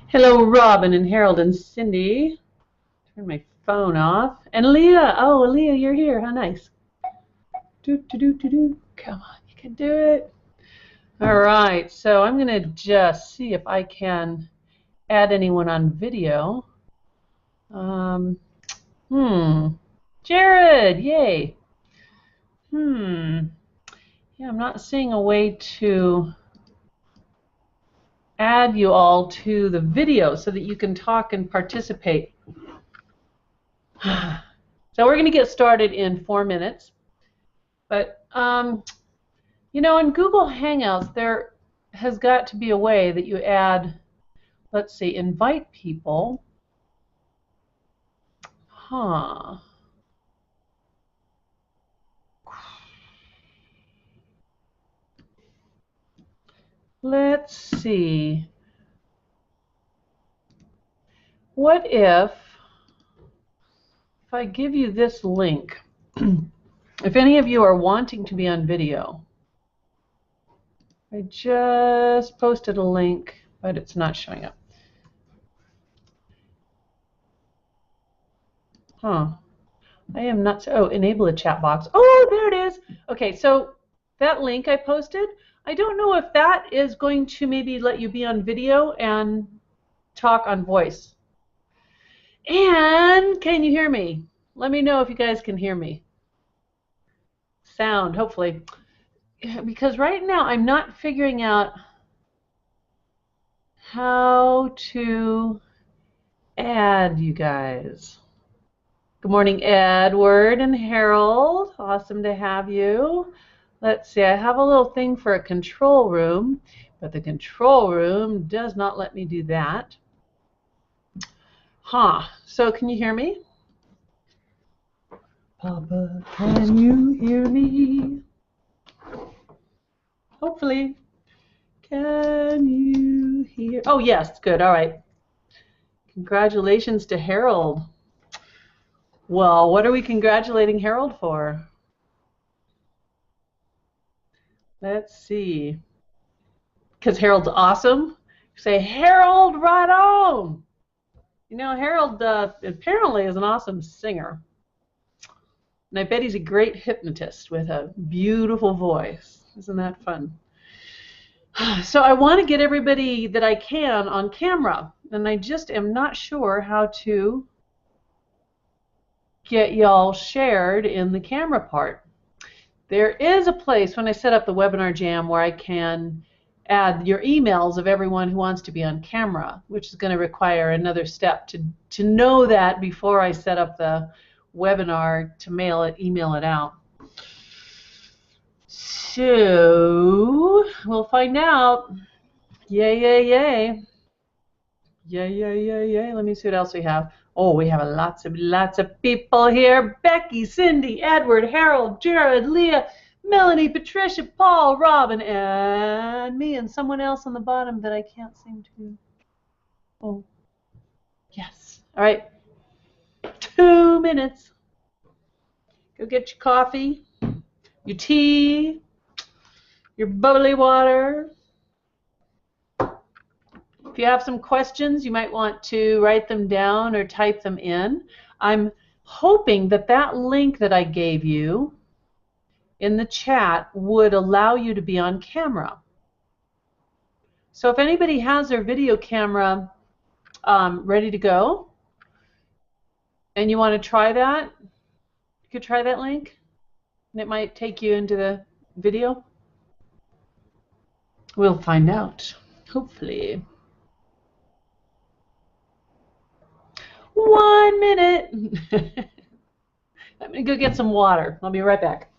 Hello, Robin and Harold and Cindy. Turn my phone off. And Leah. Oh, Leah, you're here. How nice. Come on, you can do it. All right, so I'm going to just see if I can add anyone on video. Jared, yay. Yeah, I'm not seeing a way to add you all to the video so that you can talk and participate. So we're going to get started in 4 minutes. But, you know, in Google Hangouts, there has got to be a way that you add, let's see, invite people. Let's see. What if I give you this link? If any of you are wanting to be on video, I just posted a link, but it's not showing up. I am not. Oh, enable a chat box. Oh, there it is. Okay, so that link I posted, I don't know if that is going to maybe let you be on video and talk on voice. And can you hear me? Let me know if you guys can hear me. Sound, hopefully. Because right now I'm not figuring out how to add you guys. Good morning, Edward and Harold. Awesome to have you. Let's see, I have a little thing for a control room, but the control room does not let me do that. So can you hear me? Papa, can you hear me? Hopefully. Can you hear? Oh, yes, good, all right. Congratulations to Harold. Well, what are we congratulating Harold for? Let's see. Because Harold's awesome? Say, Harold, right on! You know, Harold apparently is an awesome singer. And I bet he's a great hypnotist with a beautiful voice. Isn't that fun? So I want to get everybody that I can on camera, and I just am not sure how to get y'all shared in the camera part. There is a place when I set up the webinar jam where I can add your emails of everyone who wants to be on camera, which is going to require another step to know that before I set up the webinar to email it out. So we'll find out. Yay, yay, yay. Yay, yay, yay, yay. Let me see what else we have. Oh, we have lots of people here. Becky, Cindy, Edward, Harold, Jared, Leah, Melanie, Patricia, Paul, Robin, and me, and someone else on the bottom that I can't seem to. Oh, yes. All right. 2 minutes. Go get your coffee, your tea, your bubbly water. If you have some questions, you might want to write them down or type them in. I'm hoping that that link that I gave you in the chat would allow you to be on camera. So if anybody has their video camera ready to go and you want to try that, you could try that link and it might take you into the video. We'll find out, hopefully. 1 minute. I'm going to go get some water. I'll be right back.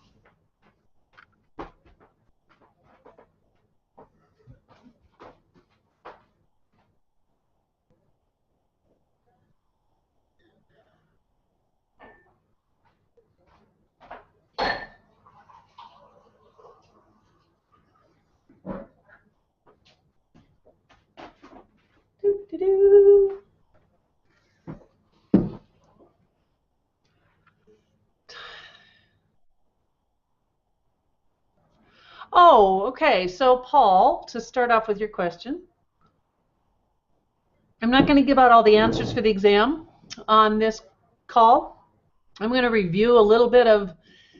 Oh, okay. So, Paul, to start off with your question, I'm not going to give out all the answers for the exam on this call. I'm going to review a little bit of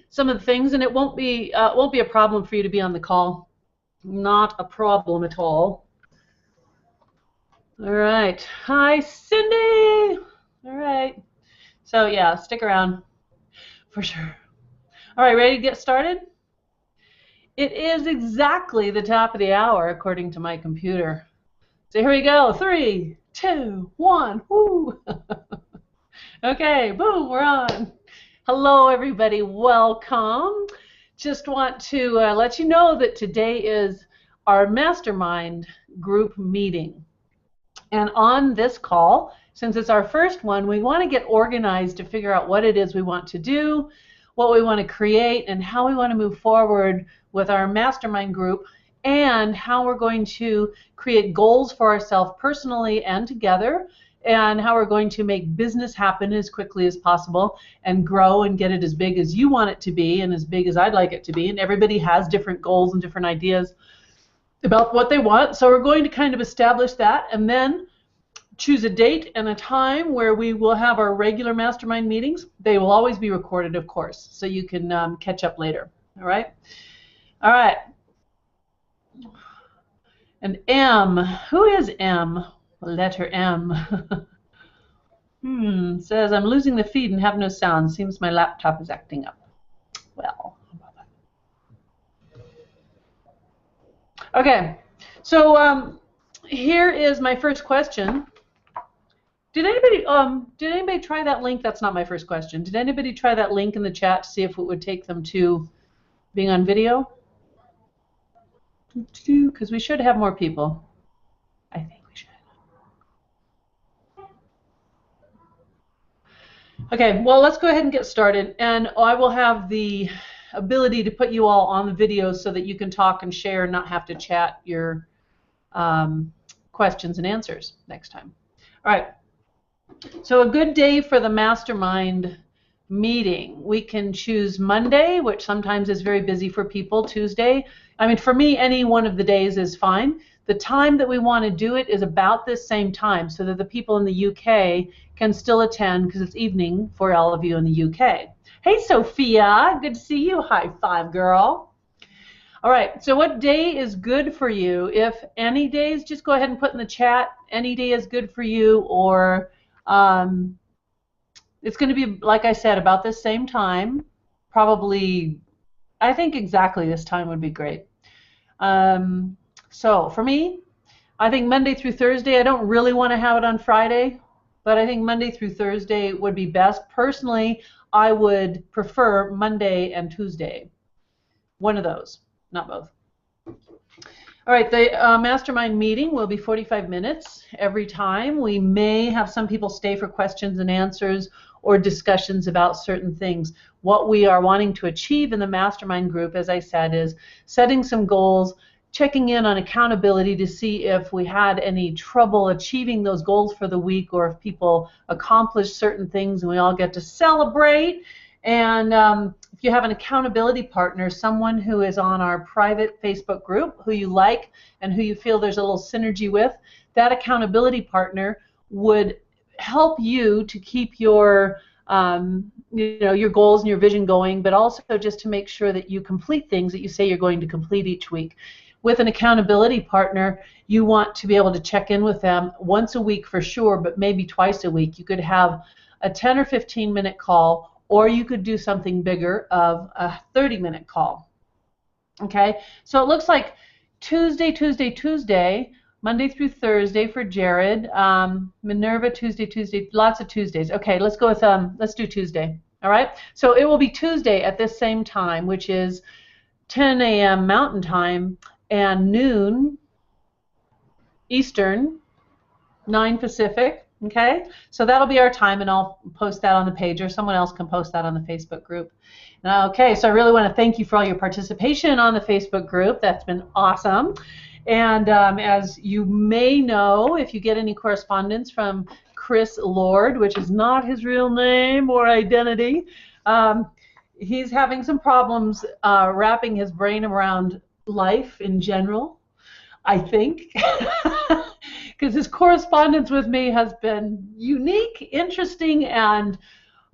some of the things, and it won't be a problem for you to be on the call. Not a problem at all. All right. Hi, Cindy. All right. So, yeah, stick around for sure. All right, ready to get started? It is exactly the top of the hour, according to my computer. So here we go. 3, 2, 1. Woo. Okay, boom, we're on. Hello, everybody. Welcome. Just want to let you know that today is our Mastermind group meeting. And on this call, since it's our first one, we want to get organized to figure out what it is we want to do, what we want to create, and how we want to move forward with our mastermind group, and how we're going to create goals for ourselves personally and together, and how we're going to make business happen as quickly as possible and grow and get it as big as you want it to be and as big as I'd like it to be. And everybody has different goals and different ideas about what they want. So we're going to kind of establish that and then choose a date and a time where we will have our regular mastermind meetings. They will always be recorded, of course, so you can catch up later. All right? All right. And M. Who is M? Letter M. Says, I'm losing the feed and have no sound. Seems my laptop is acting up. Well, okay. So here is my first question. Did anybody try that link? That's not my first question. Did anybody try that link in the chat to see if it would take them to being on video? Because we should have more people. I think we should. Okay, well, let's go ahead and get started. And I will have the ability to put you all on the video so that you can talk and share and not have to chat your questions and answers next time. All right. So a good day for the mastermind meeting. We can choose Monday, which sometimes is very busy for people, Tuesday. I mean, for me, any one of the days is fine. The time that we want to do it is about this same time so that the people in the UK can still attend because it's evening for all of you in the UK. Hey, Sophia. Good to see you. High five, girl. All right, so what day is good for you? If any days, just go ahead and put in the chat. Any day is good for you, or it's going to be, like I said, about this same time. Probably, I think exactly this time would be great. So for me, I think Monday through Thursday. I don't really want to have it on Friday, but I think Monday through Thursday would be best. Personally, I would prefer Monday and Tuesday. One of those, not both. All right, the mastermind meeting will be 45 minutes every time. We may have some people stay for questions and answers or discussions about certain things. What we are wanting to achieve in the mastermind group, as I said, is setting some goals, checking in on accountability to see if we had any trouble achieving those goals for the week, or if people accomplished certain things and we all get to celebrate. And if you have an accountability partner, someone who is on our private Facebook group, who you like and who you feel there's a little synergy with, that accountability partner would help you to keep your your goals and your vision going, but also just to make sure that you complete things that you say you're going to complete each week. With an accountability partner, you want to be able to check in with them once a week for sure, but maybe twice a week. You could have a 10 or 15-minute call, or you could do something bigger of a 30-minute call. Okay, so it looks like Tuesday, Monday through Thursday for Jared, Minerva, Tuesday, lots of Tuesdays. Okay, let's go with, let's do Tuesday. All right, so it will be Tuesday at this same time, which is 10 a.m. Mountain Time and noon Eastern, 9 Pacific. Okay, so that'll be our time, and I'll post that on the page, or someone else can post that on the Facebook group. Okay, so I really want to thank you for all your participation on the Facebook group. That's been awesome. And as you may know, if you get any correspondence from Chris Lord, which is not his real name or identity, he's having some problems wrapping his brain around life in general, I think, because his correspondence with me has been unique, interesting, and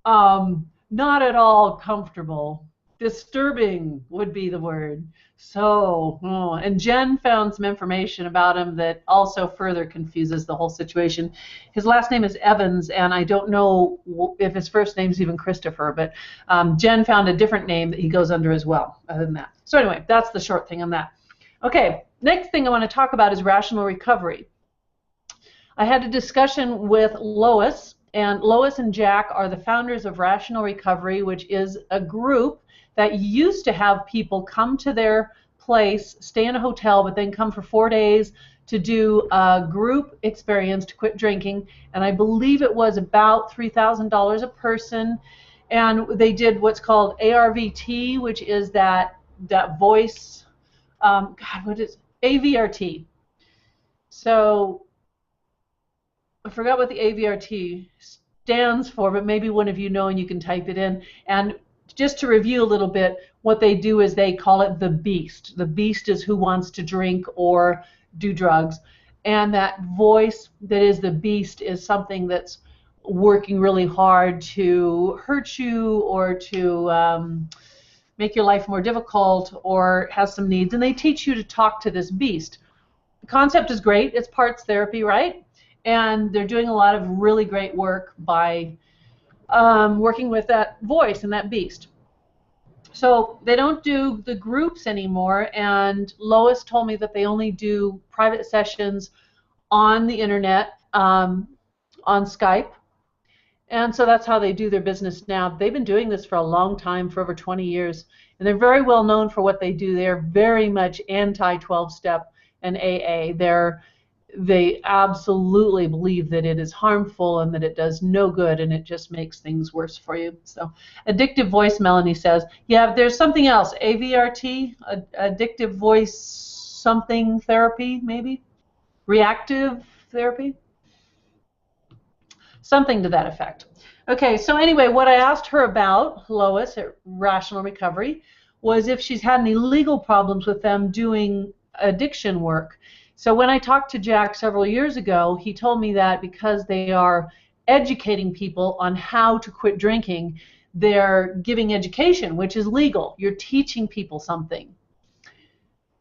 not at all comfortable. Disturbing would be the word. So, and Jen found some information about him that also further confuses the whole situation. His last name is Evans, and I don't know if his first name is even Christopher, but Jen found a different name that he goes under as well, other than that. So anyway, that's the short thing on that. Okay, next thing I want to talk about is rational recovery. I had a discussion with Lois, and Lois and Jack are the founders of Rational Recovery, which is a group that used to have people come to their place, stay in a hotel, but then come for 4 days to do a group experience to quit drinking. And I believe it was about $3,000 a person. And they did what's called ARVT, which is that voice, what is AVRT? So I forgot what the AVRT stands for, but maybe one of you know and you can type it in. And just to review a little bit, what they do is they call it the beast. The beast is who wants to drink or do drugs. And that voice that is the beast is something that's working really hard to hurt you or to make your life more difficult or has some needs. And they teach you to talk to this beast. The concept is great. It's parts therapy, right? And they're doing a lot of really great work by working with that voice and that beast. So they don't do the groups anymore, and Lois told me that they only do private sessions on the internet, on Skype, and so that's how they do their business now. They've been doing this for a long time, for over 20 years, and they're very well known for what they do. They're very much anti-12-step and AA. They absolutely believe that it is harmful and that it does no good and it just makes things worse for you. So, addictive voice, Melanie says. Yeah, there's something else. AVRT, addictive voice something therapy, maybe? Reactive therapy? Something to that effect. Okay, so anyway, what I asked her about, Lois at Rational Recovery, was if she's had any legal problems with them doing addiction work. So when I talked to Jack several years ago, he told me that because they are educating people on how to quit drinking, they're giving education, which is legal. You're teaching people something.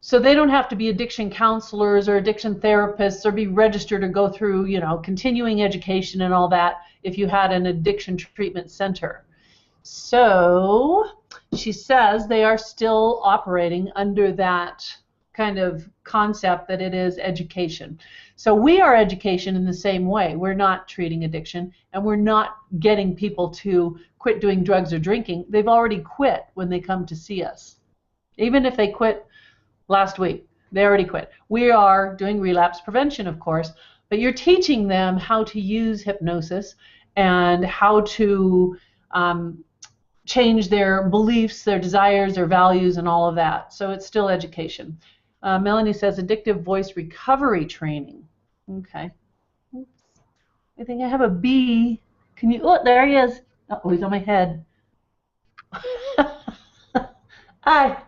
So they don't have to be addiction counselors or addiction therapists or be registered or go through, continuing education and all that if you had an addiction treatment center. So she says they are still operating under that kind of concept that it is education. So we are education in the same way. We're not treating addiction, and we're not getting people to quit doing drugs or drinking. They've already quit when they come to see us. Even if they quit last week, they already quit. We are doing relapse prevention, of course, but you're teaching them how to use hypnosis and how to change their beliefs, their desires, their values, and all of that. So it's still education. Melanie says addictive voice recovery training. Okay. Oops. I think I have a bee. Can you? Oh, there he is. Oh, he's on my head. Hi.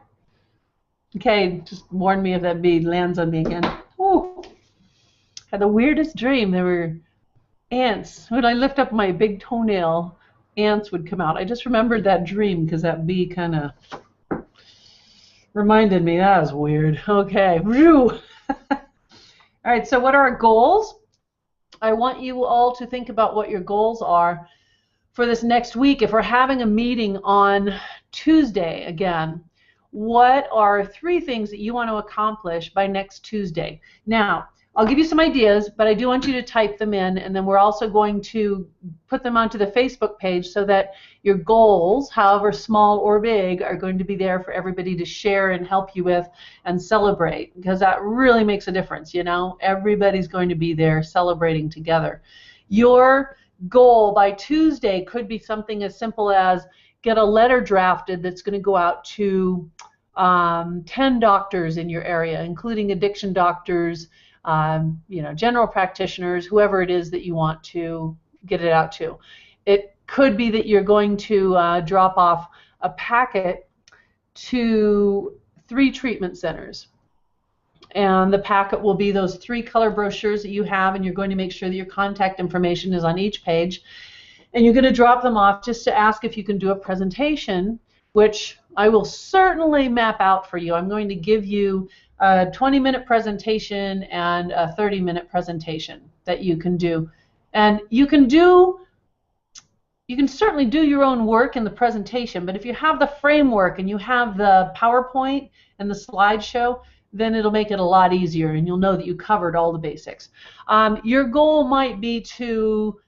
Okay, just warn me if that bee lands on me again. Oh, had the weirdest dream. There were ants. When I lift up my big toenail, ants would come out. I just remembered that dream because that bee kind of reminded me. That was weird. Okay. All right, so what are our goals? I want you all to think about what your goals are for this next week. If we're having a meeting on Tuesday again, what are 3 things that you want to accomplish by next Tuesday? Now, I'll give you some ideas, but I do want you to type them in, and then we're also going to put them onto the Facebook page so that your goals, however small or big, are going to be there for everybody to share and help you with and celebrate, because that really makes a difference, Everybody's going to be there celebrating together. Your goal by Tuesday could be something as simple as get a letter drafted that's going to go out to 10 doctors in your area, including addiction doctors, general practitioners, whoever it is that you want to get it out to. It could be that you're going to drop off a packet to 3 treatment centers. And the packet will be those 3 color brochures that you have, and you're going to make sure that your contact information is on each page. And you're going to drop them off just to ask if you can do a presentation, which I will certainly map out for you. I'm going to give you a 20-minute presentation and a 30-minute presentation that you can do. And you can certainly do your own work in the presentation, but if you have the framework and you have the PowerPoint and the slideshow, then it'll make it a lot easier, and you'll know that you covered all the basics. Your goal might be to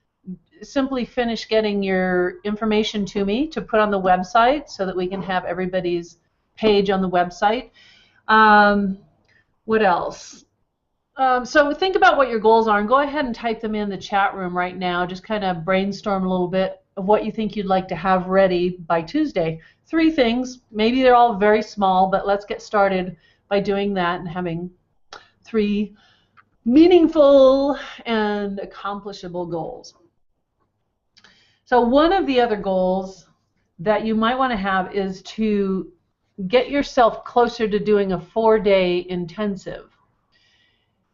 simply finish getting your information to me to put on the website so that we can have everybody's page on the website. What else? So think about what your goals are and go ahead and type them in the chat room right now. Just kind of brainstorm a little bit of what you think you'd like to have ready by Tuesday. 3 things. Maybe they're all very small, but let's get started by doing that and having 3 meaningful and accomplishable goals. So one of the other goals that you might want to have is to get yourself closer to doing a 4-day intensive.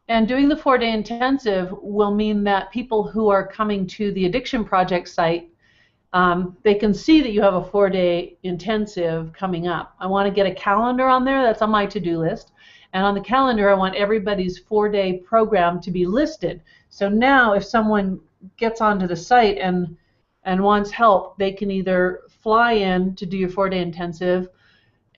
And doing the 4-day intensive will mean that people who are coming to the Addiction Project site, they can see that you have a 4-day intensive coming up. I want to get a calendar on there. That's on my to-do list. And on the calendar, I want everybody's 4-day program to be listed. So now if someone gets onto the site and wants help, they can either fly in to do your 4-day intensive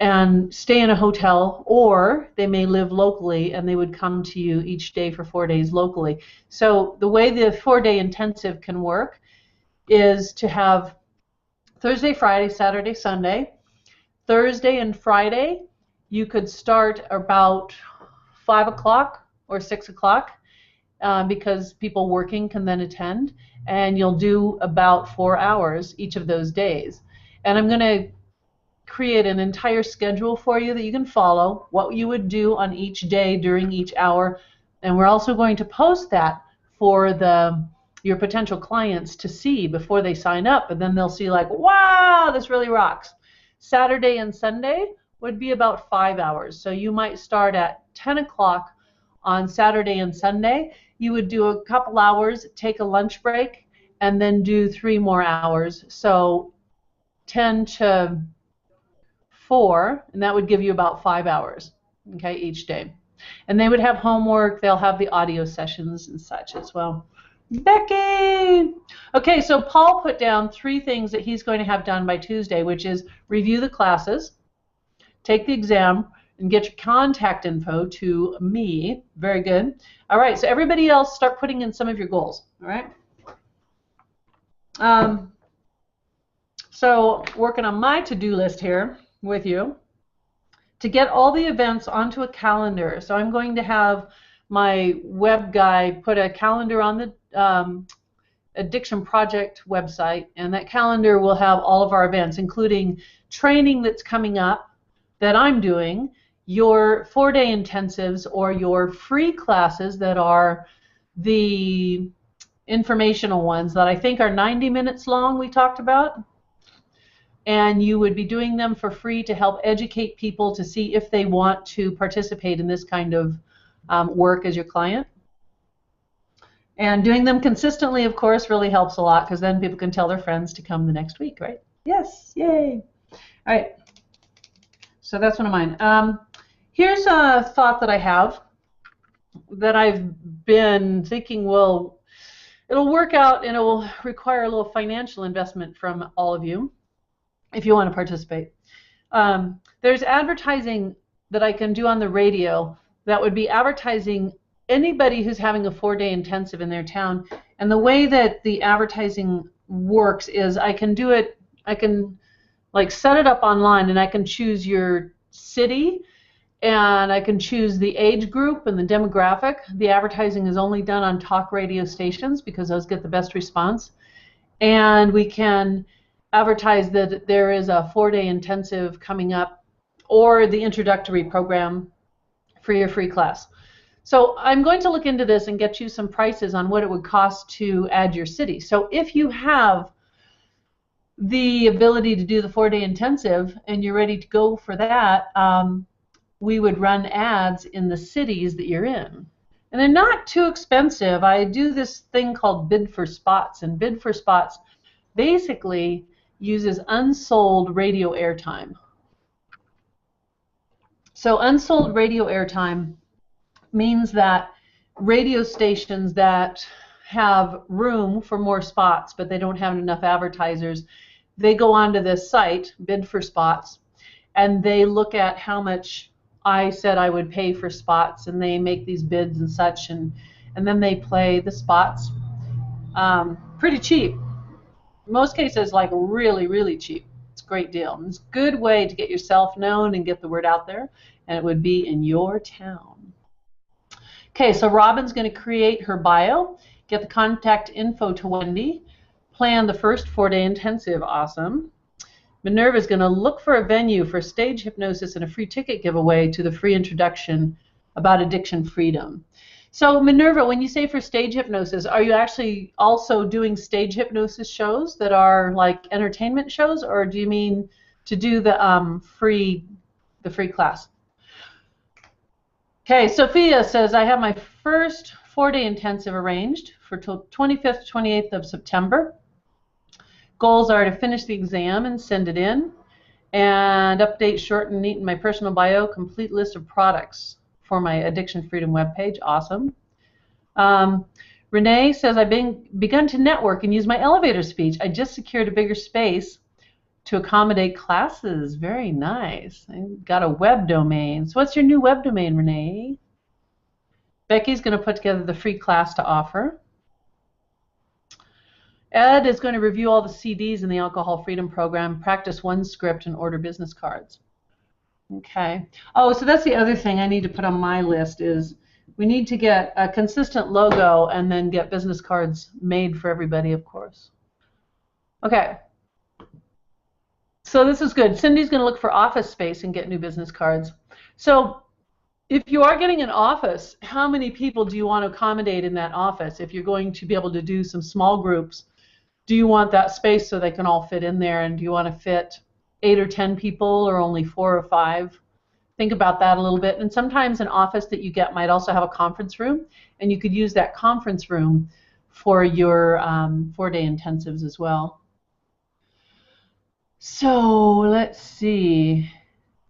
and stay in a hotel, or they may live locally and they would come to you each day for 4 days locally. So the way the 4-day intensive can work is to have Thursday, Friday, Saturday, Sunday. Thursday and Friday, you could start about 5 o'clock or 6 o'clock because people working can then attend, and you'll do about 4 hours each of those days. And I'm going to create an entire schedule for you that you can follow, what you would do on each day during each hour, and we're also going to post that for your potential clients to see before they sign up, and then they'll see like, wow, this really rocks. Saturday and Sunday would be about 5 hours, so you might start at 10 o'clock on Saturday and Sunday. You would do a couple hours, take a lunch break, and then do 3 more hours, so 10 to 4, and that would give you about 5 hours, okay, each day. And they would have homework, they'll have the audio sessions and such as well. Becky! Okay, so Paul put down 3 things that he's going to have done by Tuesday, which is review the classes, take the exam, and get your contact info to me. Very good. All right, so everybody else start putting in some of your goals, all right? So working on my to-do list here with you to get all the events onto a calendar. So I'm going to have my web guy put a calendar on the Addiction Project website, and that calendar will have all of our events, including training that's coming up that I'm doing, your 4-day intensives, or your free classes that are the informational ones that I think are 90 minutes long, we talked about. And you would be doing them for free to help educate people to see if they want to participate in this kind of work as your client. And doing them consistently, of course, really helps a lot, because then people can tell their friends to come the next week, right? Yes, yay. All right, so that's one of mine. Here's a thought that I have that I've been thinking, well, it'll work out and it will require a little financial investment from all of you if you want to participate. There's advertising that I can do on the radio that would be advertising anybody who's having a 4-day intensive in their town. And the way that the advertising works is I can do it, I can like set it up online, and I can choose your city, and I can choose the age group and the demographic. The advertising is only done on talk radio stations because those get the best response. And we can advertise that there is a 4-day intensive coming up, or the introductory program for your free class. So I'm going to look into this and get you some prices on what it would cost to add your city. So if you have the ability to do the 4-day intensive and you're ready to go for that, we would run ads in the cities that you're in. And they're not too expensive. I do this thing called Bid for Spots, and Bid for Spots basically uses unsold radio airtime. So unsold radio airtime means that radio stations that have room for more spots, but they don't have enough advertisers, they go onto this site, Bid for Spots, and they look at how much I said I would pay for spots, and they make these bids and such, and then they play the spots pretty cheap. In most cases, like really, really cheap. It's a great deal. And it's a good way to get yourself known and get the word out there, and it would be in your town. Okay, so Robin's going to create her bio, get the contact info to Wendy, plan the first 4-day intensive, awesome. Minerva's going to look for a venue for stage hypnosis and a free ticket giveaway to the free introduction about addiction freedom. So Minerva, when you say for stage hypnosis, are you actually also doing stage hypnosis shows that are like entertainment shows, or do you mean to do the free class? Okay, Sophia says, I have my first 4-day intensive arranged for 25th to 28th of September. Goals are to finish the exam and send it in, and update short and neat in my personal bio, complete list of products for my Addiction Freedom webpage. Awesome. Renee says, I've begun to network and use my elevator speech. I just secured a bigger space to accommodate classes. Very nice. I got a web domain. So what's your new web domain, Renee? Becky's going to put together the free class to offer. Ed is going to review all the CDs in the Alcohol Freedom Program, practice one script, and order business cards. Okay. Oh, so that's the other thing I need to put on my list is we need to get a consistent logo and then get business cards made for everybody, of course. Okay. So this is good. Cindy's going to look for office space and get new business cards. So if you are getting an office, how many people do you want to accommodate in that office? If you're going to be able to do some small groups, do you want that space so they can all fit in there? And do you want to fit 8 or 10 people or only 4 or 5? Think about that a little bit. And sometimes an office that you get might also have a conference room, and you could use that conference room for your 4-day intensives as well. So let's see.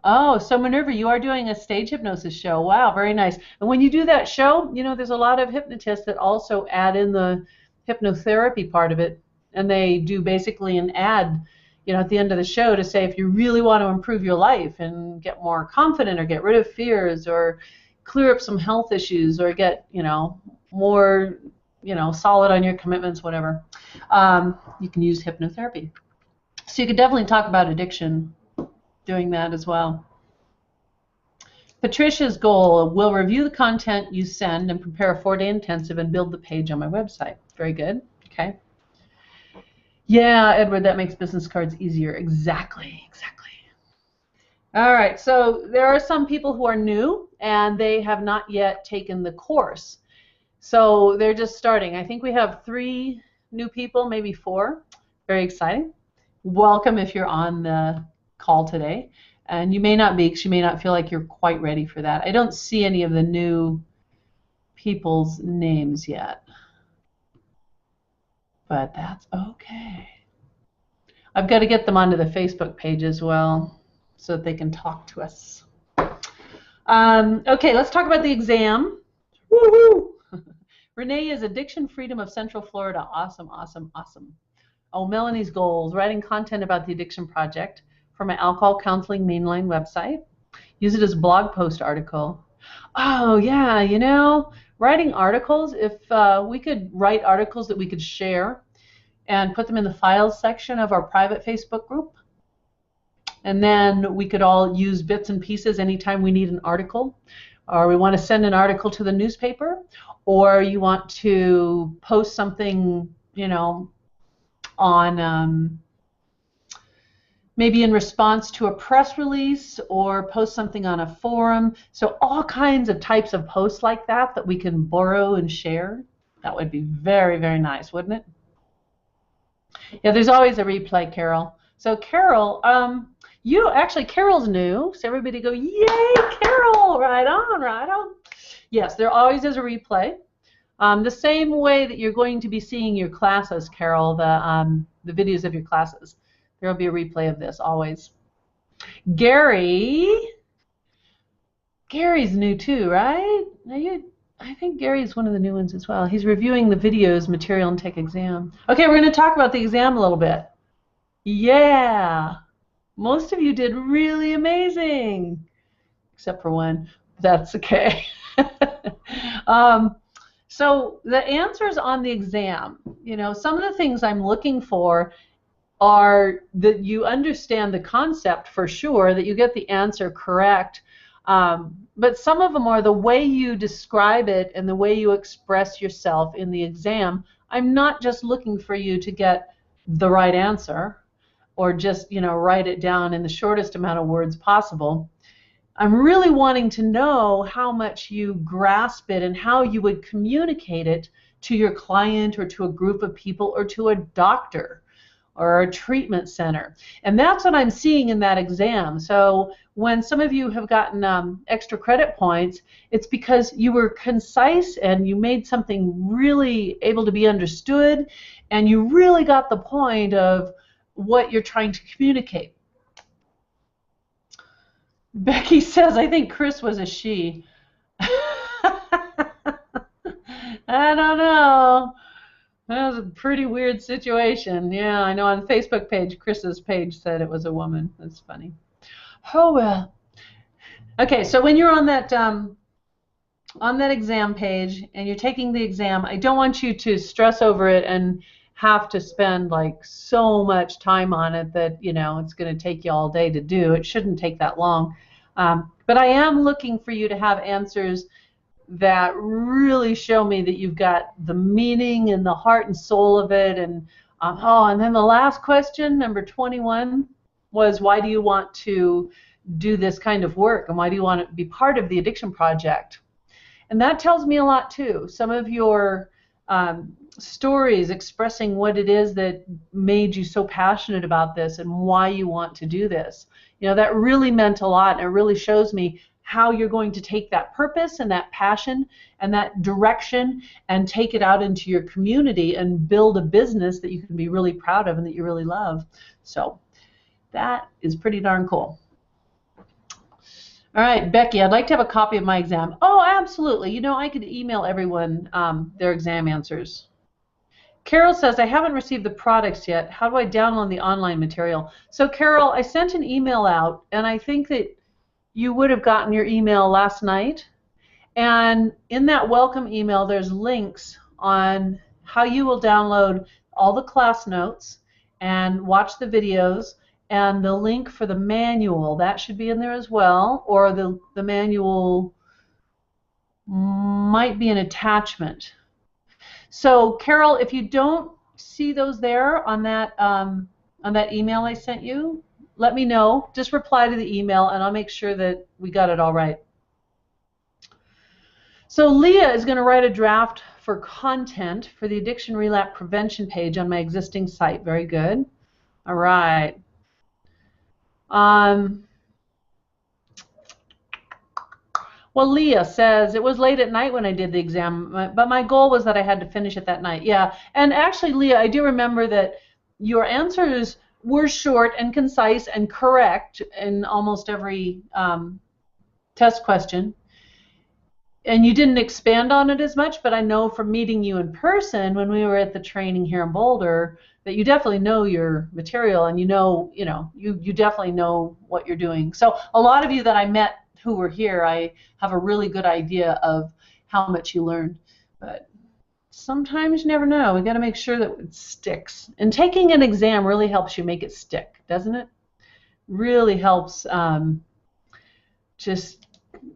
Oh, so Minerva, you are doing a stage hypnosis show. Wow, very nice. And when you do that show, you know, there's a lot of hypnotists that also add in the hypnotherapy part of it. And they do basically an ad, you know, at the end of the show to say if you really want to improve your life and get more confident or get rid of fears or clear up some health issues or get, you know, more, you know, solid on your commitments, whatever, you can use hypnotherapy. So you could definitely talk about addiction doing that as well. Patricia's goal will review the content you send and prepare a 4-day intensive and build the page on my website. Very good. Okay. Yeah, Edward, that makes business cards easier. Exactly, exactly. All right, so there are some people who are new and they have not yet taken the course. So they're just starting. I think we have 3 new people, maybe 4. Very exciting. Welcome if you're on the call today. And you may not be, because you may not feel like you're quite ready for that. I don't see any of the new people's names yet. But that's okay. I've got to get them onto the Facebook page as well so that they can talk to us. Okay, let's talk about the exam. Woohoo! Renee is Addiction Freedom of Central Florida. Awesome, awesome, awesome. Oh, Melanie's goals, writing content about the Addiction Project for my Alcohol Counseling Mainline website. Use it as a blog post article. Oh, yeah, you know, writing articles, if we could write articles that we could share and put them in the files section of our private Facebook group, and then we could all use bits and pieces anytime we need an article, or we want to send an article to the newspaper, or you want to post something, you know, on maybe in response to a press release or post something on a forum. So all kinds of types of posts like that that we can borrow and share. That would be very, very nice, wouldn't it? Yeah, there's always a replay, Carol. So Carol, Actually, Carol's new, so everybody go, yay, Carol! Right on, right on. Yes, there always is a replay. The same way that you're going to be seeing your classes, Carol, the videos of your classes. There will be a replay of this always. Gary's new too, right? I think Gary's one of the new ones as well. He's reviewing the videos, material, and take exam. Okay, we're going to talk about the exam a little bit. Yeah, most of you did really amazing, except for one. That's okay. So the answers on the exam, some of the things I'm looking for are that you understand the concept for sure, that you get the answer correct. But some of them are the way you describe it and the way you express yourself in the exam. I'm not just looking for you to get the right answer or just, write it down in the shortest amount of words possible. I'm really wanting to know how much you grasp it and how you would communicate it to your client or to a group of people or to a doctor or a treatment center. And that's what I'm seeing in that exam. So when some of you have gotten extra credit points, it's because you were concise and you made something really able to be understood, and you really got the point of what you're trying to communicate. Becky says, I think Chris was a she. I don't know. That was a pretty weird situation. Yeah, I know on the Facebook page, Chris's page said it was a woman. That's funny. Oh, well. Okay, so when you're on that exam page and you're taking the exam, I don't want you to stress over it and have to spend like so much time on it that, it's going to take you all day to do. It shouldn't take that long. But I am looking for you to have answers that really show me that you've got the meaning and the heart and soul of it. And and then the last question, number 21, was why do you want to do this kind of work, and why do you want to be part of the Addiction Project? And that tells me a lot too. Some of your stories expressing what it is that made you so passionate about this and why you want to do this. That really meant a lot, and it really shows me how you're going to take that purpose and that passion and that direction and take it out into your community and build a business that you can be really proud of and that you really love. So that is pretty darn cool. All right, Becky, I'd like to have a copy of my exam. Oh, absolutely. I could email everyone their exam answers. Carol says, I haven't received the products yet. How do I download the online material? So, Carol, I sent an email out, and I think that you would have gotten your email last night. And in that welcome email, there's links on how you will download all the class notes and watch the videos, and the link for the manual. That should be in there as well, or the manual might be an attachment. So, Carol, if you don't see those there on that email I sent you, let me know. Just reply to the email, and I'll make sure that we got it all right. So Leah is going to write a draft for content for the addiction relapse prevention page on my existing site. Very good. All right. Well, Leah says, it was late at night when I did the exam, but my goal was that I had to finish it that night. Yeah, and actually, Leah, I do remember that your answers were short and concise and correct in almost every test question. And you didn't expand on it as much, but I know from meeting you in person when we were at the training here in Boulder that you definitely know your material, and you definitely know what you're doing. So a lot of you that I met who were here, I have a really good idea of how much you learned. But sometimes you never know. We got to make sure that it sticks. And taking an exam really helps you make it stick, doesn't it? Really helps just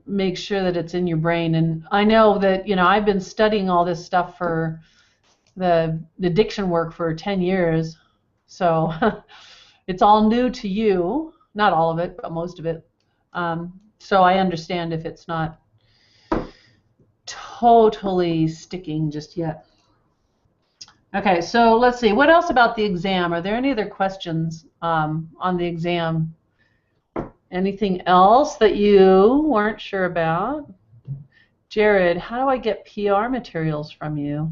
make sure that it's in your brain. And I know that, I've been studying all this stuff for the addiction work for 10 years. So it's all new to you. Not all of it, but most of it. So I understand if it's not totally sticking just yet. Okay, so let's see. What else about the exam? Are there any other questions on the exam Anything else that you weren't sure about? Jared, how do I get PR materials from you?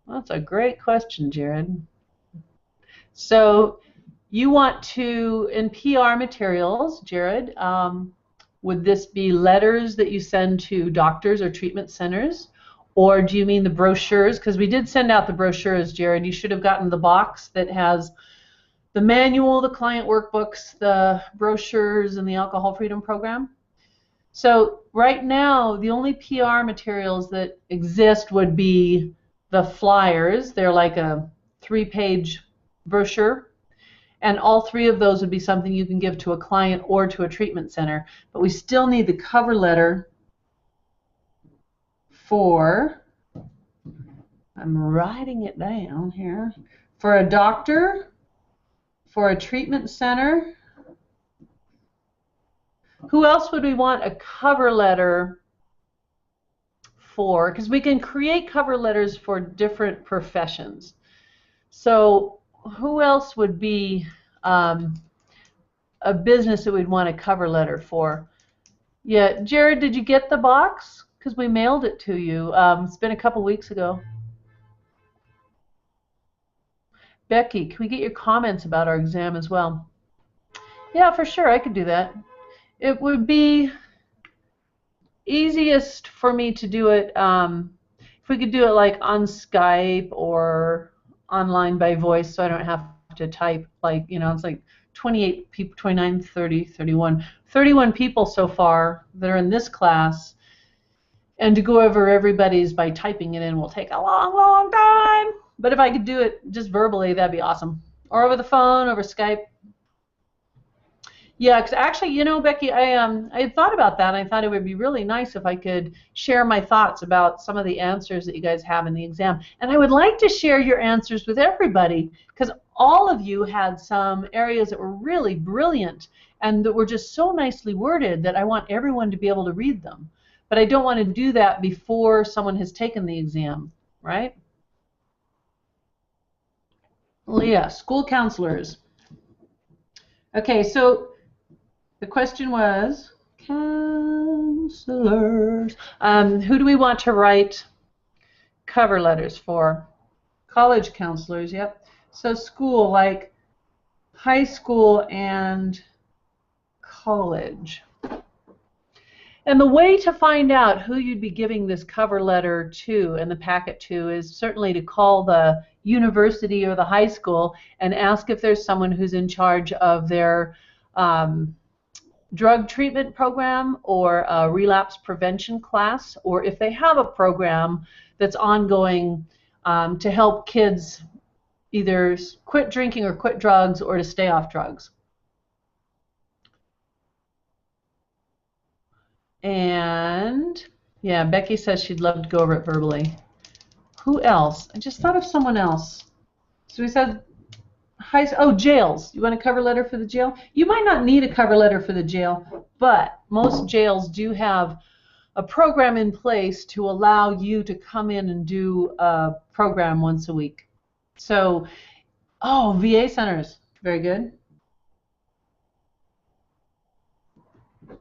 Well, that's a great question, Jared. So you want to, in PR materials, Jared, would this be letters that you send to doctors or treatment centers? Or do you mean the brochures? Because we did send out the brochures, Jared. You should have gotten the box that has the manual, the client workbooks, the brochures, and the alcohol freedom program. So right now, the only PR materials that exist would be the flyers. They're like a 3-page brochure. And all 3 of those would be something you can give to a client or to a treatment center. But we still need the cover letter for, I'm writing it down here, for a doctor, for a treatment center. Who else would we want a cover letter for? Because we can create cover letters for different professions. So who else would be a business that we'd want a cover letter for? Yeah, Jared, did you get the box? Because we mailed it to you. It's been a couple weeks ago. Becky, can we get your comments about our exam as well? Yeah, for sure, I could do that. It would be easiest for me to do it if we could do it like on Skype or online by voice, so I don't have to type, like, you know, it's like 28 people, 29, 30, 31 people so far that are in this class, and to go over everybody's by typing it in will take a long time. But if I could do it just verbally, that'd be awesome. Or over the phone, over Skype. Yeah, because actually, you know, Becky, I had thought about that, and I thought it would be really nice if I could share my thoughts about some of the answers that you guys have in the exam. And I would like to share your answers with everybody, because all of you had some areas that were really brilliant and that were just so nicely worded that I want everyone to be able to read them. But I don't want to do that before someone has taken the exam, right? Leah, school counselors. Okay, so the question was, counselors. Who do we want to write cover letters for? College counselors, yep. So school, like high school and college. And the way to find out who you'd be giving this cover letter to and the packet to is certainly to call the university or the high school and ask if there's someone who's in charge of their drug treatment program or a relapse prevention class, or if they have a program that's ongoing to help kids either quit drinking or quit drugs or to stay off drugs. And yeah, Becky says she'd love to go over it verbally. Who else? I just thought of someone else. So we said jails. You want a cover letter for the jail? You might not need a cover letter for the jail, but most jails do have a program in place to allow you to come in and do a program once a week. So, VA centers. Very good.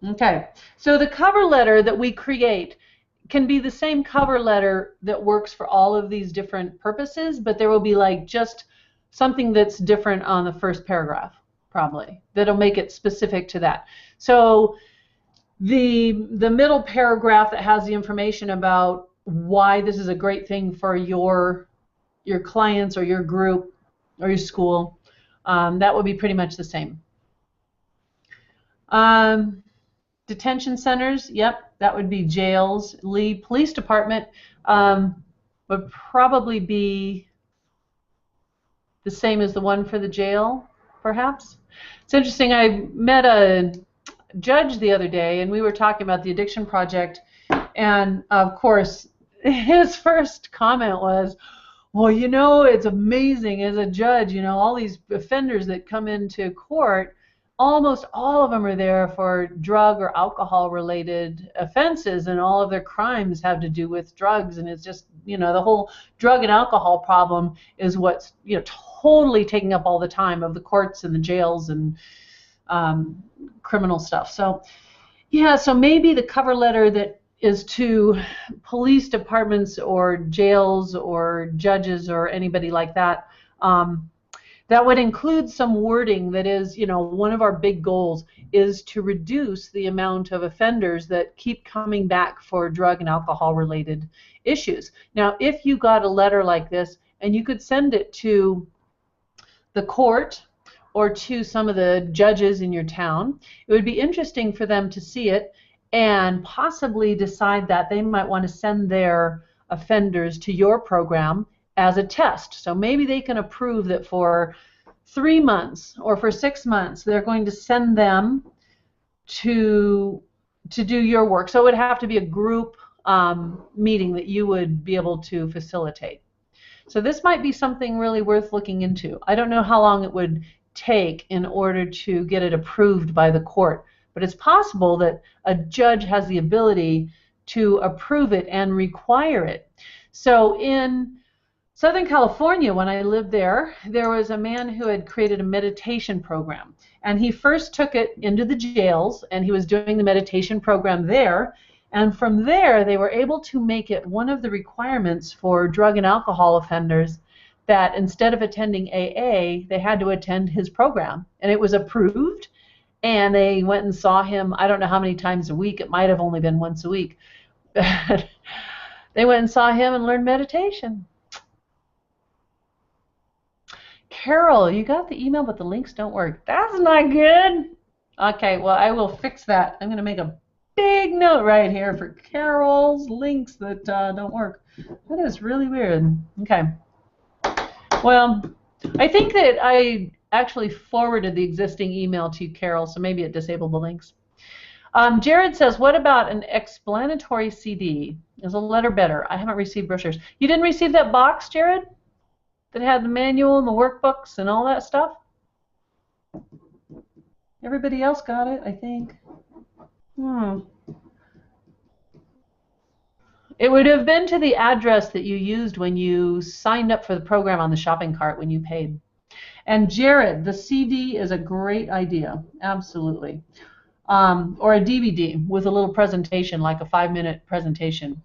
Okay, so the cover letter that we create can be the same cover letter that works for all of these different purposes, but there will be like just something that's different on the first paragraph, probably, that'll make it specific to that. So the middle paragraph that has the information about why this is a great thing for your clients or your group or your school, that would be pretty much the same. Detention centers, yep, that would be jails. Lee Police Department would probably be the same as the one for the jail, perhaps. It's interesting, I met a judge the other day, and we were talking about the Addiction Project, and of course, his first comment was, well, you know, it's amazing as a judge, you know, all these offenders that come into court, almost all of them are there for drug or alcohol related offenses, and all of their crimes have to do with drugs, and it's just, you know, the whole drug and alcohol problem is what's, you know, totally taking up all the time of the courts and the jails and criminal stuff. So yeah, so maybe the cover letter that is to police departments or jails or judges or anybody like that, that would include some wording that is, one of our big goals is to reduce the amount of offenders that keep coming back for drug and alcohol related issues. Now, if you got a letter like this and you could send it to the court or to some of the judges in your town, it would be interesting for them to see it and possibly decide that they might want to send their offenders to your program as a test. So maybe they can approve that for 3 months or for 6 months they're going to send them to do your work. So it would have to be a group meeting that you would be able to facilitate. So this might be something really worth looking into. I don't know how long it would take in order to get it approved by the court, but it's possible that a judge has the ability to approve it and require it. So in Southern California, when I lived there, there was a man who had created a meditation program. And he first took it into the jails, and he was doing the meditation program there. And from there, they were able to make it one of the requirements for drug and alcohol offenders that instead of attending AA, they had to attend his program. And it was approved, and they went and saw him, I don't know how many times a week. It might have only been once a week. They went and saw him and learned meditation. Carol, you got the email, but the links don't work. That's not good. Okay, well, I will fix that. I'm going to make a big note right here for Carol's links that don't work. That is really weird. Okay. Well, I think that I actually forwarded the existing email to Carol, so maybe it disabled the links. Jared says, what about an explanatory CD? Is a letter better? I haven't received brochures. You didn't receive that box, Jared? That had the manual and the workbooks and all that stuff? Everybody else got it, I think. It would have been to the address that you used when you signed up for the program on the shopping cart when you paid. And Jared, the CD is a great idea, absolutely. Or a DVD with a little presentation, like a 5-minute presentation.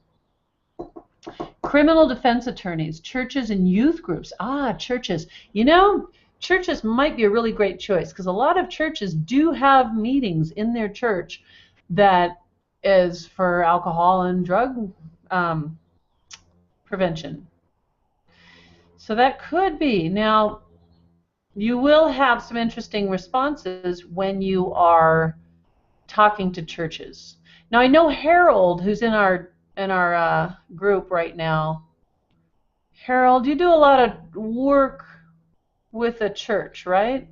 Criminal defense attorneys, churches, and youth groups. Churches. Churches might be a really great choice because a lot of churches do have meetings in their church that is for alcohol and drug prevention. So that could be. Now, you will have some interesting responses when you are talking to churches. Now, I know Harold, who's in our group right now. Harold, you do a lot of work with a church, right?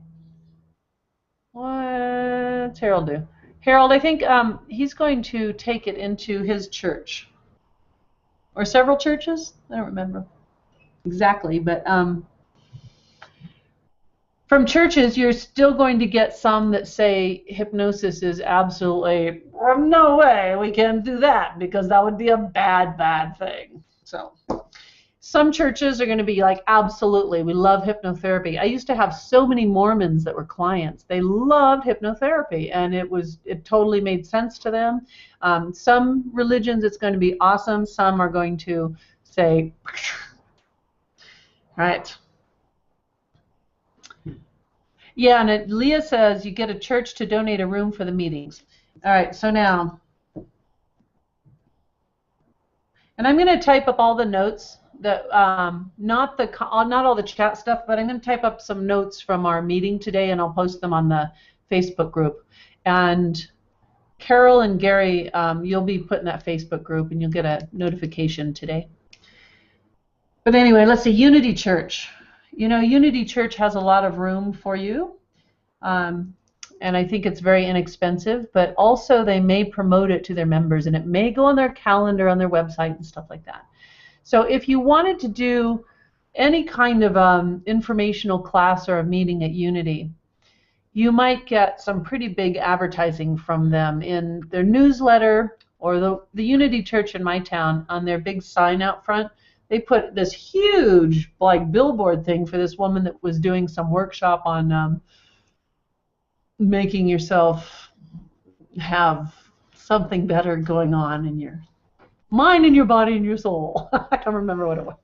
What's Harold do? Harold, I think he's going to take it into his church. Or several churches? I don't remember exactly, but from churches, you're still going to get some that say hypnosis is absolutely, no way we can do that because that would be a bad thing. So some churches are going to be like, absolutely, we love hypnotherapy. I used to have so many Mormons that were clients. They loved hypnotherapy, and it totally made sense to them. Some religions, it's going to be awesome. Some are going to say, right. Yeah, and Leah says you get a church to donate a room for the meetings. All right, so now, and I'm going to type up all the notes that not all the chat stuff, but I'm going to type up some notes from our meeting today, and I'll post them on the Facebook group. And Carol and Gary, you'll be put in that Facebook group, and you'll get a notification today. But anyway, let's see, Unity Church. Unity Church has a lot of room for you, and I think it's very inexpensive, but also they may promote it to their members, and it may go on their calendar, on their website, and stuff like that. So if you wanted to do any kind of informational class or a meeting at Unity, you might get some pretty big advertising from them in their newsletter, or the Unity Church in my town, on their big sign out front. They put this huge billboard thing for this woman that was doing some workshop on making yourself have something better going on in your mind and your body and your soul. I don't remember what it was.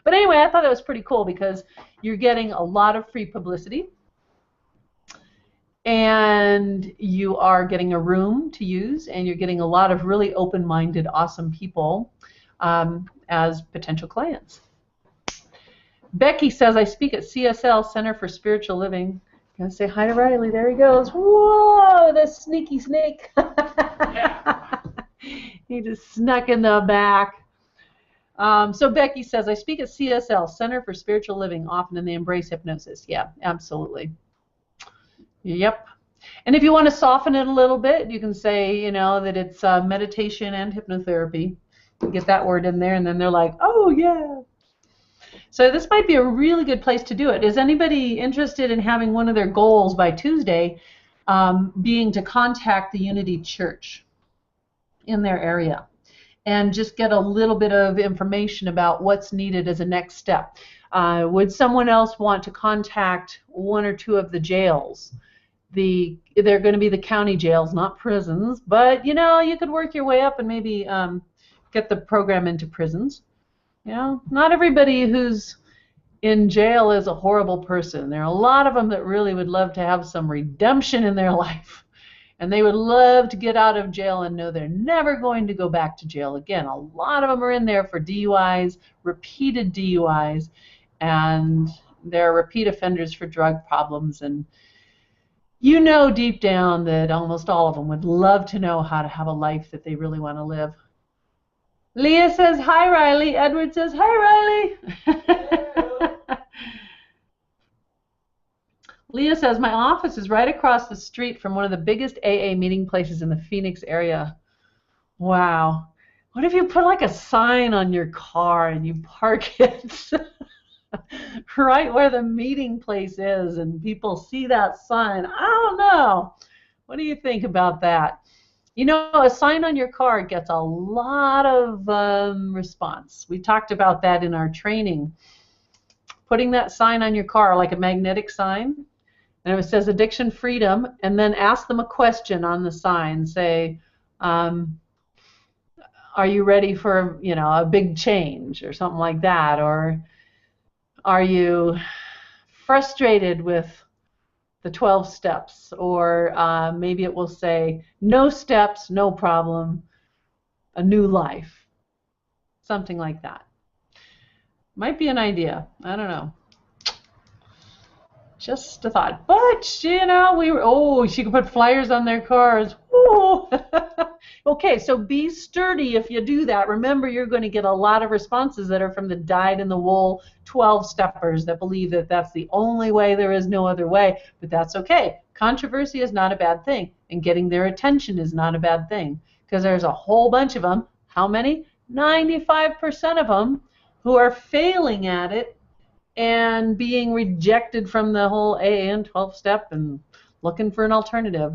But anyway, I thought that was pretty cool because you're getting a lot of free publicity and you are getting a room to use and you're getting a lot of really open-minded, awesome people as potential clients. Becky says, I speak at CSL, Center for Spiritual Living. Gonna say hi to Riley. There he goes. Whoa, the sneaky snake. He just snuck in the back. So Becky says, I speak at CSL, Center for Spiritual Living, often in the Embrace Hypnosis. Yeah, absolutely. Yep. And if you want to soften it a little bit, you can say, you know, that it's meditation and hypnotherapy. You get that word in there, and then they're like, oh, yeah. So this might be a really good place to do it. Is anybody interested in having one of their goals by Tuesday being to contact the Unity Church in their area and just get a little bit of information about what's needed as a next step? Would someone else want to contact one or two of the jails? They're going to be the county jails, not prisons, but you know, you could work your way up and maybe get the program into prisons. You know, not everybody who's in jail is a horrible person. There are a lot of them that really would love to have some redemption in their life. And they would love to get out of jail and know they're never going to go back to jail again. A lot of them are in there for DUIs, repeated DUIs, and they're repeat offenders for drug problems. And you know deep down that almost all of them would love to know how to have a life that they really want to live. Leah says, hi, Riley. Edward says, hi, Riley. Leah says, my office is right across the street from one of the biggest AA meeting places in the Phoenix area. Wow. What if you put like a sign on your car and you park it right where the meeting place is and people see that sign? I don't know. What do you think about that? You know, a sign on your car gets a lot of response. We talked about that in our training. Putting that sign on your car, like a magnetic sign, and it says addiction freedom, and then ask them a question on the sign. Say, are you ready for, you know, a big change or something like that? Or are you frustrated with the 12 steps? Or maybe it will say, no steps, no problem, a new life. Something like that. Might be an idea. I don't know. Just a thought. But, you know, she could put flyers on their cars. Okay, so be sturdy if you do that. Remember, you're going to get a lot of responses that are from the dyed-in-the-wool 12-steppers that believe that that's the only way, there is no other way. But that's okay. Controversy is not a bad thing, and getting their attention is not a bad thing, because there's a whole bunch of them. How many? 95% of them who are failing at it and being rejected from the whole AA and 12-step and looking for an alternative.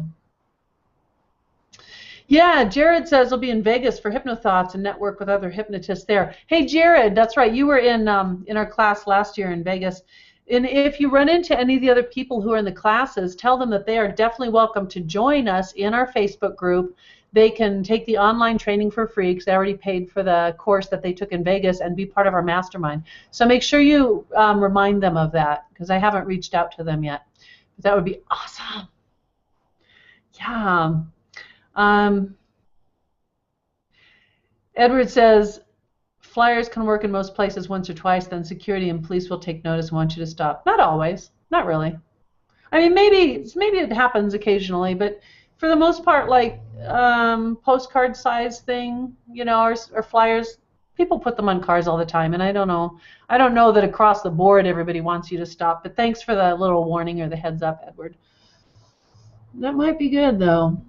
Yeah, Jared says he'll be in Vegas for HypnoThoughts and network with other hypnotists there. Hey, Jared, that's right. You were in our class last year in Vegas. And if you run into any of the other people who are in the classes, tell them that they are definitely welcome to join us in our Facebook group. They can take the online training for free because they already paid for the course that they took in Vegas and be part of our mastermind. So make sure you remind them of that because I haven't reached out to them yet. But that would be awesome. Yeah. Edward says, flyers can work in most places once or twice, then security and police will take notice and want you to stop. Not always. Not really. I mean, maybe it happens occasionally, but for the most part, like postcard size thing, you know, or flyers, people put them on cars all the time, and I don't know that across the board everybody wants you to stop, but thanks for the little warning or the heads up, Edward. That might be good, though.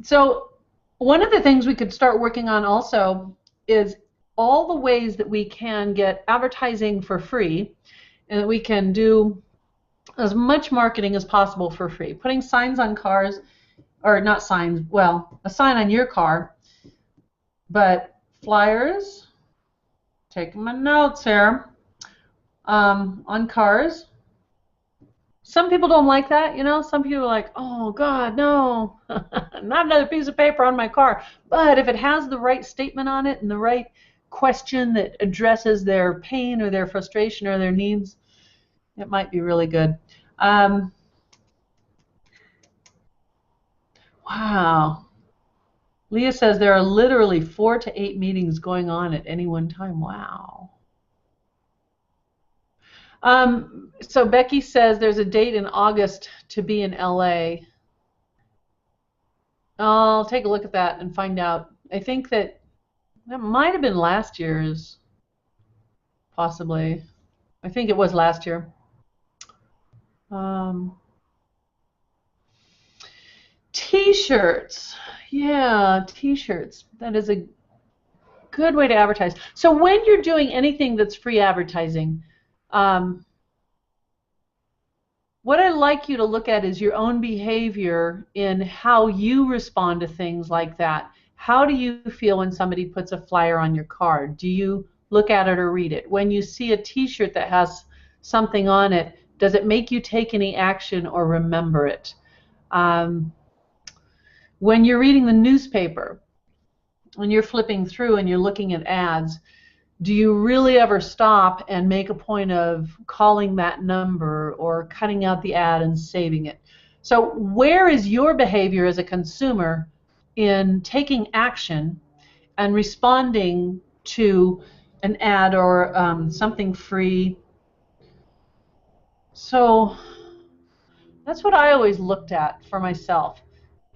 So one of the things we could start working on also is all the ways that we can get advertising for free and that we can do as much marketing as possible for free. Putting signs on cars, or not signs, well, a sign on your car, but flyers, taking my notes here, on cars. Some people don't like that, you know. Some people are like, oh God, no, not another piece of paper on my car. But if it has the right statement on it and the right question that addresses their pain or their frustration or their needs, it might be really good. Wow. Leah says there are literally 4 to 8 meetings going on at any one time. Wow. So Becky says there's a date in August to be in LA. I'll take a look at that and find out. I think that might have been last year's, possibly. I think it was last year. T-shirts. Yeah, T-shirts. That is a good way to advertise. So when you're doing anything that's free advertising, what I'd like you to look at is your own behavior in how you respond to things like that. How do you feel when somebody puts a flyer on your card? Do you look at it or read it? When you see a T-shirt that has something on it, does it make you take any action or remember it? When you're reading the newspaper, when you're flipping through and you're looking at ads, do you really ever stop and make a point of calling that number or cutting out the ad and saving it? So where is your behavior as a consumer in taking action and responding to an ad or something free? So that's what I always looked at for myself.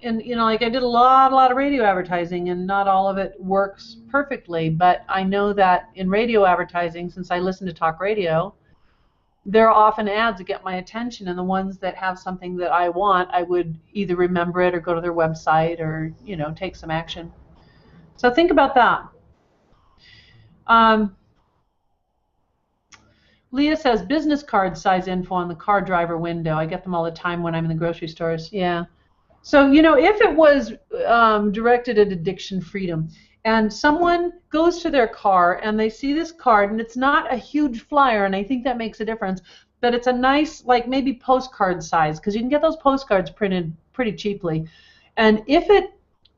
And you know, like I did a lot of radio advertising, and not all of it works perfectly, but I know that in radio advertising, since I listen to talk radio, there are often ads that get my attention, and the ones that have something that I want, I would either remember it or go to their website or, you know, take some action. So think about that. Leah says business card size info on the car driver window. I get them all the time when I'm in the grocery stores. Yeah. So, you know, if it was directed at addiction freedom and someone goes to their car and they see this card and it's not a huge flyer, and I think that makes a difference, but it's a nice, like maybe postcard size, because you can get those postcards printed pretty cheaply. And if it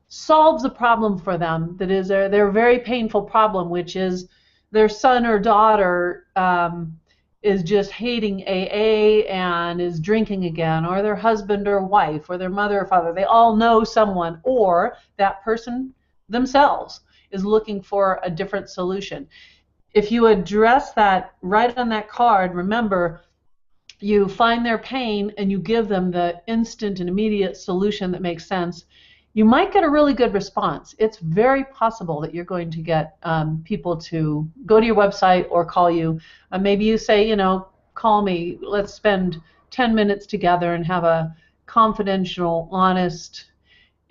solves a problem for them that is their very painful problem, which is their son or daughter is just hating AA and is drinking again, or their husband or wife, or their mother or father. They all know someone, or that person themselves is looking for a different solution. If you address that right on that card, remember, you find their pain and you give them the instant and immediate solution that makes sense, you might get a really good response. It's very possible that you're going to get people to go to your website or call you. Maybe you say, you know, call me, let's spend 10 minutes together and have a confidential, honest,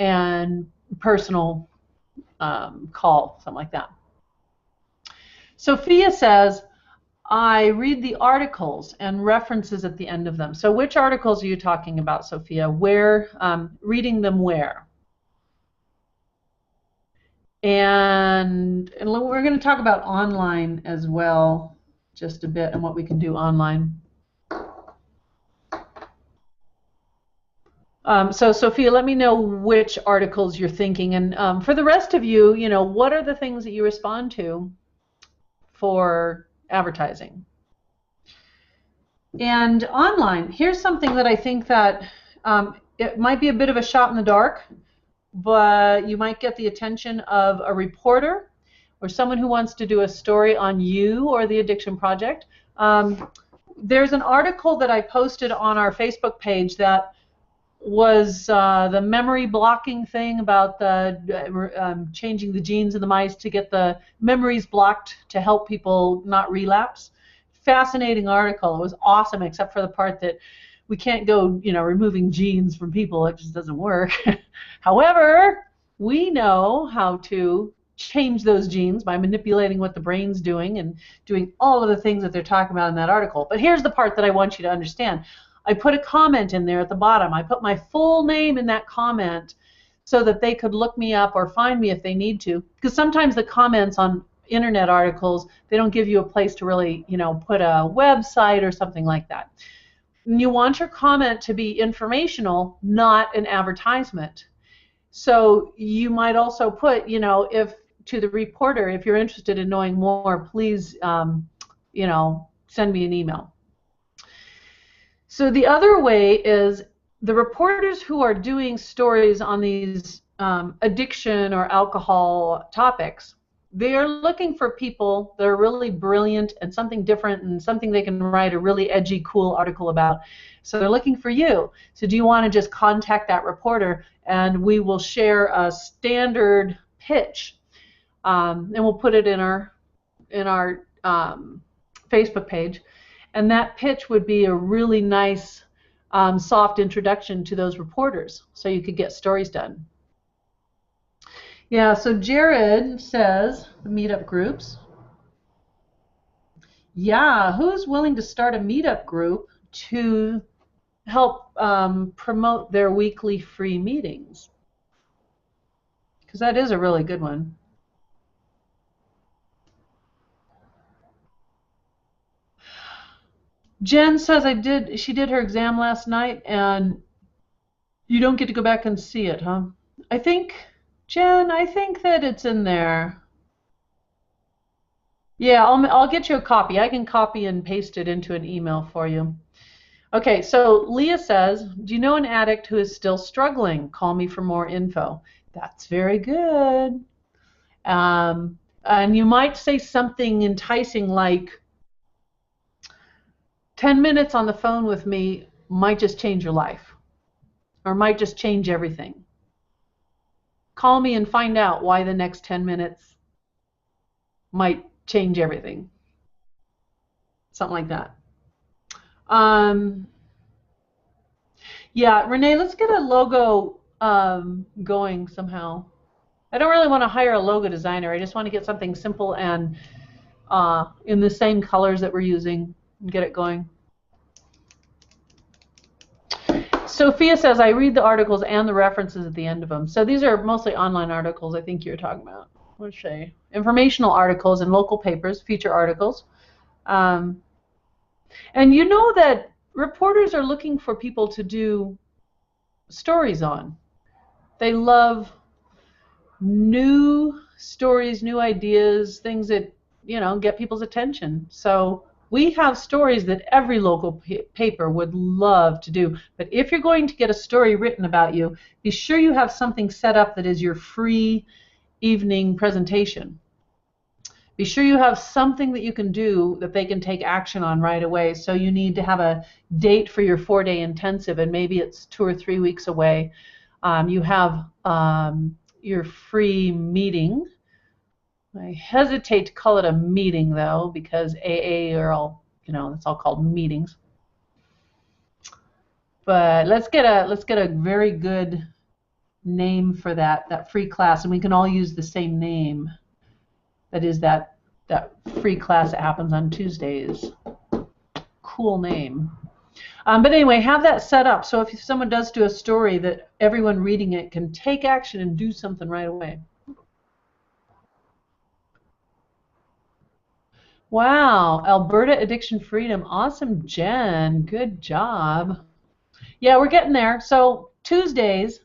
and personal call, something like that. Sophia says, I read the articles and references at the end of them. So which articles are you talking about, Sophia? Where, reading them where? And we're going to talk about online as well, just a bit, and what we can do online. So Sophia, let me know which articles you're thinking, and for the rest of you, you know, what are the things that you respond to for advertising? And online, here's something that I think that it might be a bit of a shot in the dark, but you might get the attention of a reporter or someone who wants to do a story on you or the Addiction Project. There's an article that I posted on our Facebook page that was the memory blocking thing about the changing the genes in the mice to get the memories blocked to help people not relapse. Fascinating article. It was awesome, except for the part that we can't go, you know, removing genes from people. It just doesn't work. However, we know how to change those genes by manipulating what the brain's doing and doing all of the things that they're talking about in that article. But here's the part that I want you to understand. I put a comment in there at the bottom. I put my full name in that comment so that they could look me up or find me if they need to. Because sometimes the comments on internet articles. They don't give you a place to really, put a website or something like that. And you want your comment to be informational, not an advertisement. So you might also put, if to the reporter, if you're interested in knowing more, please, send me an email. So the other way is the reporters who are doing stories on these addiction or alcohol topics, they are looking for people that are really brilliant and something different and something they can write a really edgy, cool article about. So they're looking for you. So do you want to just contact that reporter, and we will share a standard pitch, and we'll put it in our Facebook page. And that pitch would be a really nice, soft introduction to those reporters, so you could get stories done. Yeah, so Jared says, the meetup groups. Yeah, who's willing to start a meetup group to help promote their weekly free meetings? Because that is a really good one. Jen says she did her exam last night, and you don't get to go back and see it, huh? Jen, I think that it's in there. Yeah, I'll get you a copy. I can copy and paste it into an email for you. Okay, so Leah says, do you know an addict who is still struggling? Call me for more info. That's very good. And you might say something enticing like, 10 minutes on the phone with me might just change your life, or might just change everything. Call me and find out why the next 10 minutes might change everything. Something like that. Yeah, Renee, let's get a logo going somehow. I don't really want to hire a logo designer. I just want to get something simple and in the same colors that we're using and get it going. Sophia says, I read the articles and the references at the end of them. So these are mostly online articles, I think you're talking about. Let's say informational articles in local papers, feature articles. And you know that reporters are looking for people to do stories on. They love new stories, new ideas, things that, get people's attention. So we have stories that every local paper would love to do. But if you're going to get a story written about you, be sure you have something set up that is your free evening presentation. Be sure you have something that you can do that they can take action on right away. So you need to have a date for your 4-day intensive, and maybe it's 2 or 3 weeks away. You have your free meeting. I hesitate to call it a meeting, though, because AA are all, it's all called meetings. But let's get a very good name for that free class, and we can all use the same name. That is that free class that happens on Tuesdays. Cool name. But anyway, have that set up so if someone does do a story, that everyone reading it can take action and do something right away. Wow, Alberta Addiction Freedom. Awesome, Jen. Good job. Yeah, we're getting there. So Tuesdays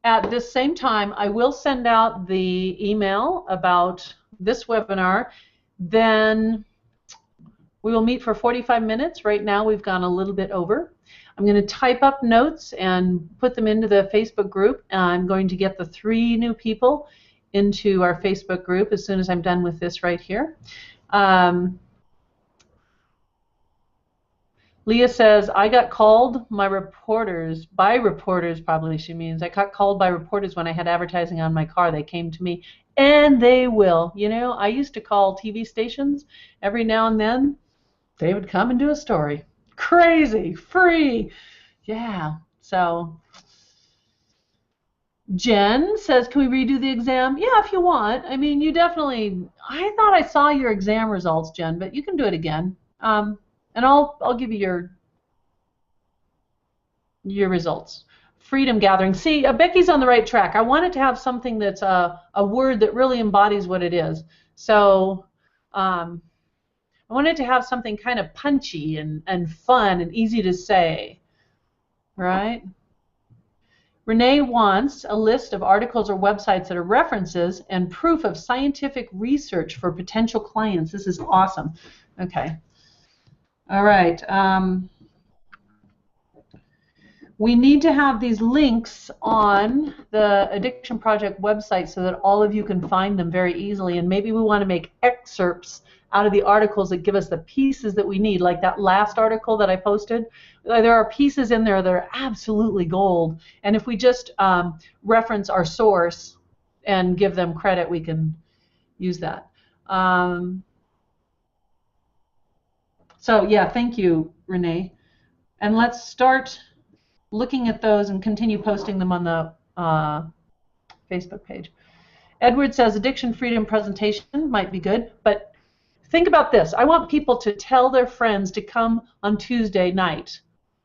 at this same time, I will send out the email about this webinar. Then we will meet for 45 minutes. Right now we've gone a little bit over. I'm going to type up notes and put them into the Facebook group. I'm going to get the 3 new people into our Facebook group as soon as I'm done with this right here. Leah says, I got called by reporters, probably she means. I got called by reporters when I had advertising on my car. They came to me, and they will. I used to call TV stations every now and then. They would come and do a story. Crazy, free. Yeah, so Jen says, can we redo the exam? Yeah, if you want. I mean, you definitely, I thought I saw your exam results, Jen, but you can do it again. And I'll give you your results. freedom gathering. See, Becky's on the right track. I wanted to have something that's a word that really embodies what it is. So I wanted to have something kind of punchy and fun and easy to say, right? Renee wants a list of articles or websites that are references and proof of scientific research for potential clients. This is awesome. Okay. All right. We need to have these links on the Addiction Project website so that all of you can find them very easily. And maybe we want to make excerpts out of the articles that give us the pieces that we need, like that last article that I posted. There are pieces in there that are absolutely gold. And if we just reference our source and give them credit, we can use that. So yeah, thank you, Renee. And let's start looking at those and continue posting them on the Facebook page. Edward says addiction freedom presentation might be good, but think about this. I want people to tell their friends to come on Tuesday night.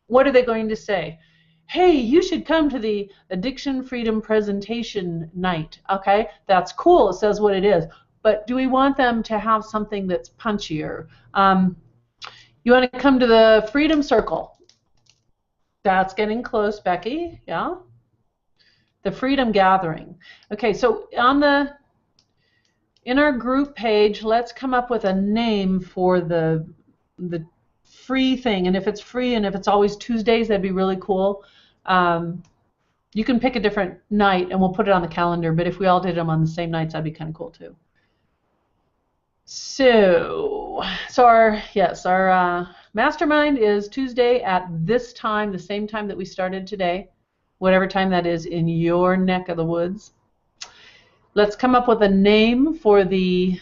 What are they going to say? Hey, you should come to the addiction freedom presentation night. Okay, that's cool. It says what it is. But do we want them to have something that's punchier? You want to come to the Freedom Circle? That's getting close, Becky. Yeah. The Freedom Gathering. Okay, so in our group page, let's come up with a name for the free thing. And if it's free and if it's always Tuesdays, that'd be really cool. You can pick a different night and we'll put it on the calendar. But if we all did them on the same nights, that'd be kind of cool too. So our Mastermind is Tuesday at this time, the same time that we started today, whatever time that is in your neck of the woods. Let's come up with a name for the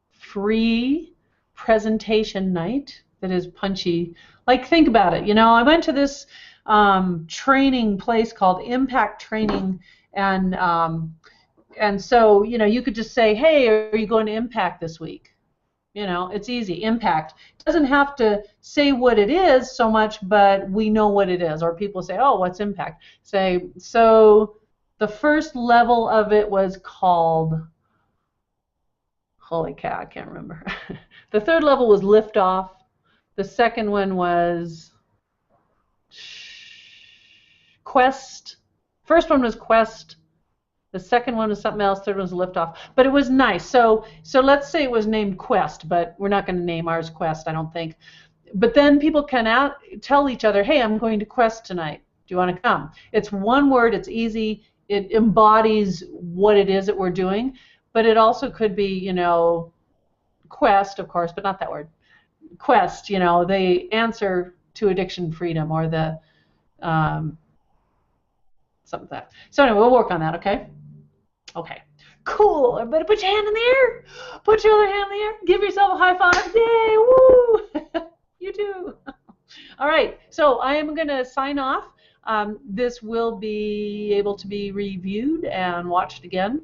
free presentation night that is punchy. Like, think about it. You know, I went to this training place called Impact Training, and so, you know, you could just say, hey, are you going to Impact this week? You know, it's easy. Impact. It doesn't have to say what it is so much, but we know what it is. Or people say, oh, what's Impact? Say, so the first level of it was called, holy cow, I can't remember. The third level was Liftoff. The second one was Quest. First one was Quest. The second one was something else. Third one was Liftoff. But it was nice. So let's say it was named Quest, but we're not going to name ours Quest, I don't think. But then people can tell each other, hey, I'm going to Quest tonight. Do you want to come? It's one word. It's easy. It embodies what it is that we're doing. But it also could be, you know, Quest, of course, but not that word. Quest, you know, the answer to addiction freedom, or the something like that. So anyway, we'll work on that, okay? Okay. Cool. Everybody put your hand in the air. Put your other hand in the air. Give yourself a high five. Yay, woo! You too. All right, so I am going to sign off. This will be able to be reviewed and watched again.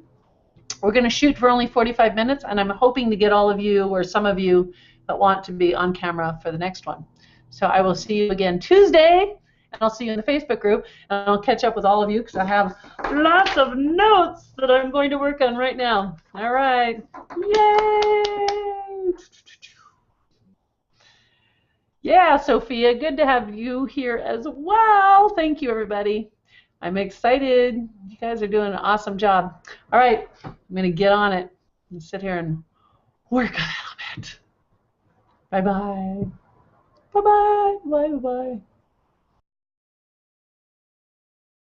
We're going to shoot for only 45 minutes, and I'm hoping to get all of you, or some of you, that want to be on camera for the next one. So I will see you again Tuesday, and I'll see you in the Facebook group, and I'll catch up with all of you because I have lots of notes that I'm going to work on right now. All right. Yay! Yeah, Sophia, good to have you here as well. Thank you, everybody. I'm excited. You guys are doing an awesome job. All right, I'm going to get on it and sit here and work a little bit. Bye-bye. Bye-bye. Bye-bye.